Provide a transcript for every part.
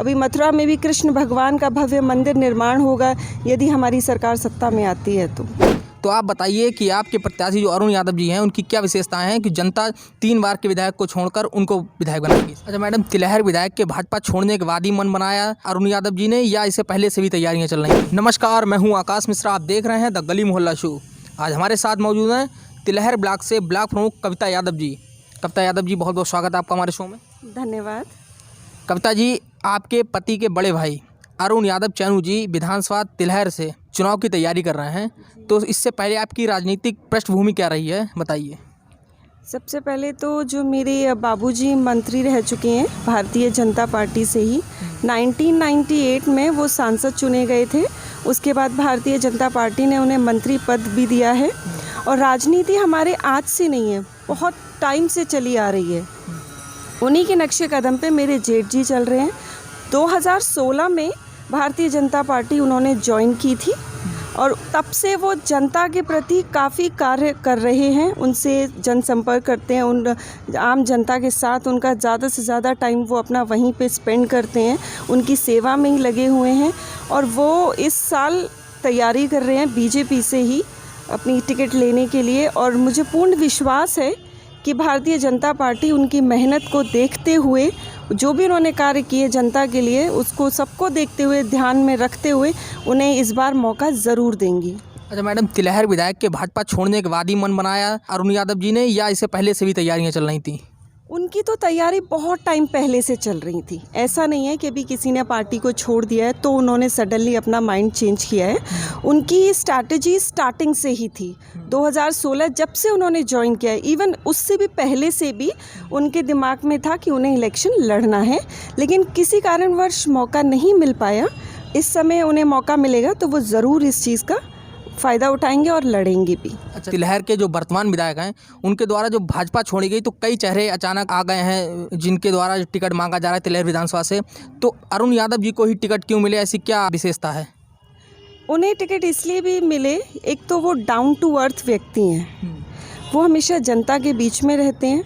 अभी मथुरा में भी कृष्ण भगवान का भव्य मंदिर निर्माण होगा यदि हमारी सरकार सत्ता में आती है तो आप बताइए कि आपके प्रत्याशी जो अरुण यादव जी हैं उनकी क्या विशेषताएं हैं कि जनता 3 बार के विधायक को छोड़कर उनको विधायक बनाएगी। अच्छा मैडम, तिलहर विधायक के भाजपा छोड़ने के बाद ही मन बनाया अरुण यादव जी ने या इससे पहले से भी तैयारियां चल रही हैं? नमस्कार, मैं हूं आकाश मिश्रा, आप देख रहे हैं द गली मोहल्ला शो। आज हमारे साथ मौजूद हैं तिलहर ब्लॉक से ब्लॉक प्रमुख कविता यादव जी। कविता यादव जी, बहुत बहुत स्वागत है आपका हमारे शो में। धन्यवाद। कविता जी, आपके पति के बड़े भाई अरुण यादव चैनू जी विधानसभा तिलहर से चुनाव की तैयारी कर रहे हैं, तो इससे पहले आपकी राजनीतिक पृष्ठभूमि क्या रही है, बताइए। सबसे पहले तो जो मेरे बाबूजी मंत्री रह चुके हैं भारतीय जनता पार्टी से ही 1998 में वो सांसद चुने गए थे। उसके बाद भारतीय जनता पार्टी ने उन्हें मंत्री पद भी दिया है। और राजनीति हमारे आज से नहीं है, बहुत टाइम से चली आ रही है। उन्हीं के नक्शे कदम पे मेरे जेठ जी चल रहे हैं। 2016 में भारतीय जनता पार्टी उन्होंने ज्वाइन की थी और तब से वो जनता के प्रति काफ़ी कार्य कर रहे हैं, उनसे जनसंपर्क करते हैं, उन आम जनता के साथ उनका ज़्यादा से ज़्यादा टाइम वो अपना वहीं पे स्पेंड करते हैं, उनकी सेवा में ही लगे हुए हैं। और वो इस साल तैयारी कर रहे हैं बीजेपी से ही अपनी टिकट लेने के लिए। और मुझे पूर्ण विश्वास है कि भारतीय जनता पार्टी उनकी मेहनत को देखते हुए, जो भी उन्होंने कार्य किए जनता के लिए, उसको सबको देखते हुए, ध्यान में रखते हुए उन्हें इस बार मौका ज़रूर देंगी। अच्छा मैडम, तिलहर विधायक के भाजपा छोड़ने के बाद ही मन बनाया अरुण यादव जी ने या इससे पहले से भी तैयारियां चल रही थी? उनकी तो तैयारी बहुत टाइम पहले से चल रही थी। ऐसा नहीं है कि अभी किसी ने पार्टी को छोड़ दिया है तो उन्होंने सडनली अपना माइंड चेंज किया है। उनकी स्ट्रैटेजी स्टार्टिंग से ही थी। 2016 जब से उन्होंने ज्वाइन किया है, इवन उससे भी पहले से भी उनके दिमाग में था कि उन्हें इलेक्शन लड़ना है, लेकिन किसी कारणवश मौका नहीं मिल पाया। इस समय उन्हें मौका मिलेगा तो वो ज़रूर इस चीज़ का फ़ायदा उठाएंगे और लड़ेंगे भी। अच्छा, तिलहर के जो वर्तमान विधायक हैं उनके द्वारा जो भाजपा छोड़ी गई तो कई चेहरे अचानक आ गए हैं जिनके द्वारा टिकट मांगा जा रहा है तिलहर विधानसभा से, तो अरुण यादव जी को ही टिकट क्यों मिले, ऐसी क्या विशेषता है? उन्हें टिकट इसलिए भी मिले, एक तो वो डाउन टू अर्थ व्यक्ति हैं, वो हमेशा जनता के बीच में रहते हैं,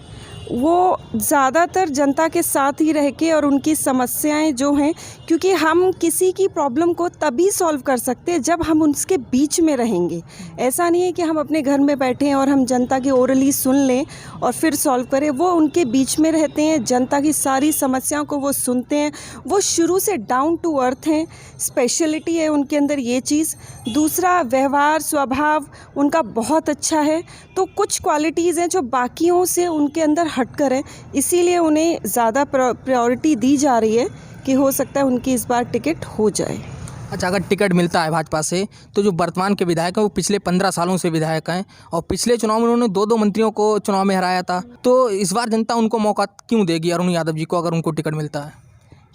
वो ज़्यादातर जनता के साथ ही रह के और उनकी समस्याएं जो हैं, क्योंकि हम किसी की प्रॉब्लम को तभी सॉल्व कर सकते हैं जब हम उनके बीच में रहेंगे। ऐसा नहीं है कि हम अपने घर में बैठे हैं और हम जनता की ओरली सुन लें और फिर सॉल्व करें। वो उनके बीच में रहते हैं, जनता की सारी समस्याओं को वो सुनते हैं। वो शुरू से डाउन टू अर्थ हैं, स्पेशलिटी है उनके अंदर ये चीज़। दूसरा, व्यवहार स्वभाव उनका बहुत अच्छा है। तो कुछ क्वालिटीज़ हैं जो बाकियों से उनके अंदर हटकर है, इसीलिए उन्हें ज़्यादा प्रायोरिटी दी जा रही है कि हो सकता है उनकी इस बार टिकट हो जाए। अच्छा, अगर टिकट मिलता है भाजपा से तो जो वर्तमान के विधायक हैं वो पिछले 15 सालों से विधायक हैं और पिछले चुनाव में उन्होंने 2 मंत्रियों को चुनाव में हराया था, तो इस बार जनता उनको मौका क्यों देगी अरुण यादव जी को अगर उनको टिकट मिलता है?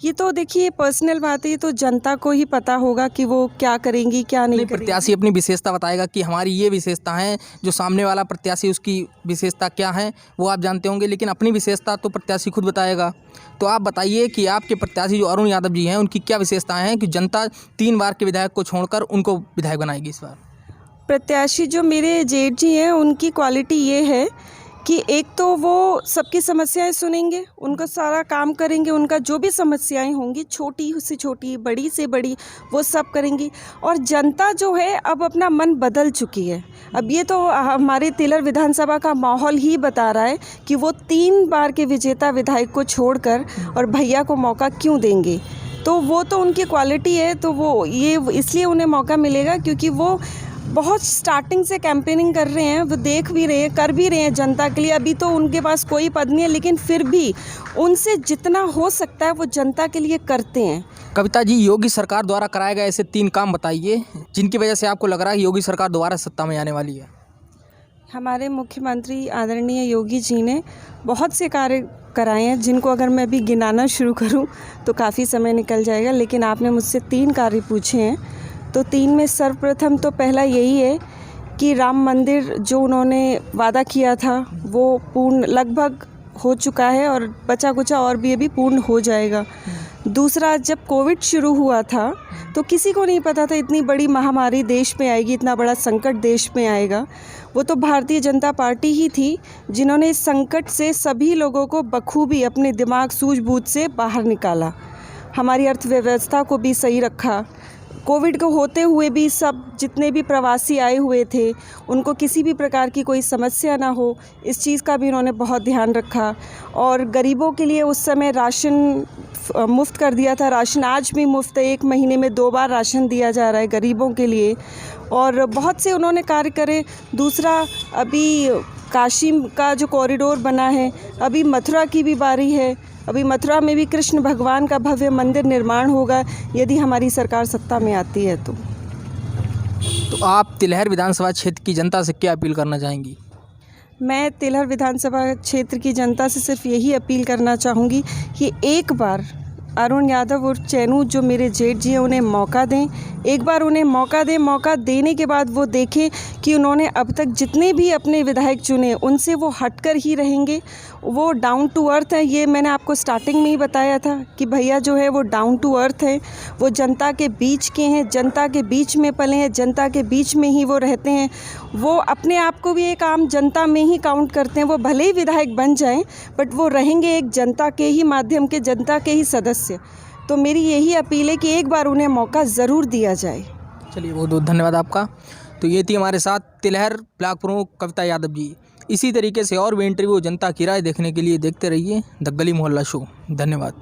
ये तो देखिए पर्सनल बात है, ये तो जनता को ही पता होगा कि वो क्या करेंगी क्या नहीं करेंगी। प्रत्याशी अपनी विशेषता बताएगा कि हमारी ये विशेषता है, जो सामने वाला प्रत्याशी उसकी विशेषता क्या है वो आप जानते होंगे, लेकिन अपनी विशेषता तो प्रत्याशी खुद बताएगा। तो आप बताइए कि आपके प्रत्याशी जो अरुण यादव जी हैं उनकी क्या विशेषताएं हैं कि जनता 3 बार के विधायक को छोड़कर उनको विधायक बनाएगी इस बार? प्रत्याशी जो मेरे जेठ जी हैं उनकी क्वालिटी ये है कि एक तो वो सबकी समस्याएं सुनेंगे, उनका सारा काम करेंगे, उनका जो भी समस्याएं होंगी छोटी से छोटी बड़ी से बड़ी वो सब करेंगी। और जनता जो है अब अपना मन बदल चुकी है। अब ये तो हमारे तिलहर विधानसभा का माहौल ही बता रहा है कि वो 3 बार के विजेता विधायक को छोड़कर और भैया को मौका क्यों देंगे। तो वो तो उनकी क्वालिटी है, तो वो ये इसलिए उन्हें मौका मिलेगा क्योंकि वो बहुत स्टार्टिंग से कैंपेनिंग कर रहे हैं, वो देख भी रहे हैं, कर भी रहे हैं जनता के लिए। अभी तो उनके पास कोई पद नहीं है, लेकिन फिर भी उनसे जितना हो सकता है वो जनता के लिए करते हैं। कविता जी, योगी सरकार द्वारा कराए गए ऐसे 3 काम बताइए जिनकी वजह से आपको लग रहा है कि योगी सरकार दोबारा सत्ता में आने वाली है। हमारे मुख्यमंत्री आदरणीय योगी जी ने बहुत से कार्य कराए हैं जिनको अगर मैं अभी गिनाना शुरू करूं तो काफ़ी समय निकल जाएगा, लेकिन आपने मुझसे 3 कार्य पूछे हैं तो 3 में सर्वप्रथम तो पहला यही है कि राम मंदिर जो उन्होंने वादा किया था वो पूर्ण लगभग हो चुका है और बचा कुचा और भी अभी पूर्ण हो जाएगा। दूसरा, जब कोविड शुरू हुआ था तो किसी को नहीं पता था इतनी बड़ी महामारी देश में आएगी, इतना बड़ा संकट देश में आएगा। वो तो भारतीय जनता पार्टी ही थी जिन्होंने इस संकट से सभी लोगों को बखूबी अपने दिमाग सूझबूझ से बाहर निकाला। हमारी अर्थव्यवस्था को भी सही रखा। कोविड को होते हुए भी सब जितने भी प्रवासी आए हुए थे उनको किसी भी प्रकार की कोई समस्या ना हो, इस चीज़ का भी उन्होंने बहुत ध्यान रखा। और गरीबों के लिए उस समय राशन मुफ्त कर दिया था। राशन आज भी मुफ्त है, 1 महीने में 2 बार राशन दिया जा रहा है गरीबों के लिए। और बहुत से उन्होंने कार्य करे। दूसरा, अभी काशी का जो कॉरिडोर बना है, अभी मथुरा की भी बारी है। अभी मथुरा में भी कृष्ण भगवान का भव्य मंदिर निर्माण होगा यदि हमारी सरकार सत्ता में आती है तो। तो आप तिलहर विधानसभा क्षेत्र की जनता से क्या अपील करना चाहेंगी? मैं तिलहर विधानसभा क्षेत्र की जनता से सिर्फ यही अपील करना चाहूँगी कि एक बार अरुण यादव और चैनू जो मेरे जेठ जी हैं उन्हें मौका दें। एक बार उन्हें मौका दें। मौका देने के बाद वो देखें कि उन्होंने अब तक जितने भी अपने विधायक चुने उनसे वो हटकर ही रहेंगे। वो डाउन टू अर्थ है। ये मैंने आपको स्टार्टिंग में ही बताया था कि भैया जो है वो डाउन टू अर्थ है। वो जनता के बीच के हैं, जनता के बीच में पले हैं, जनता के बीच में ही वो रहते हैं। वो अपने आप को भी एक आम जनता में ही काउंट करते हैं। वो भले ही विधायक बन जाएं बट वो रहेंगे एक जनता के ही माध्यम के, जनता के ही सदस्य। तो मेरी यही अपील है कि एक बार उन्हें मौका ज़रूर दिया जाए। चलिए, बहुत बहुत धन्यवाद आपका। तो ये थी हमारे साथ तिलहर ब्लॉक प्रमुख कविता यादव जी। इसी तरीके से और भी इंटरव्यू, जनता की राय देखने के लिए देखते रहिए द गली मोहल्ला शो। धन्यवाद।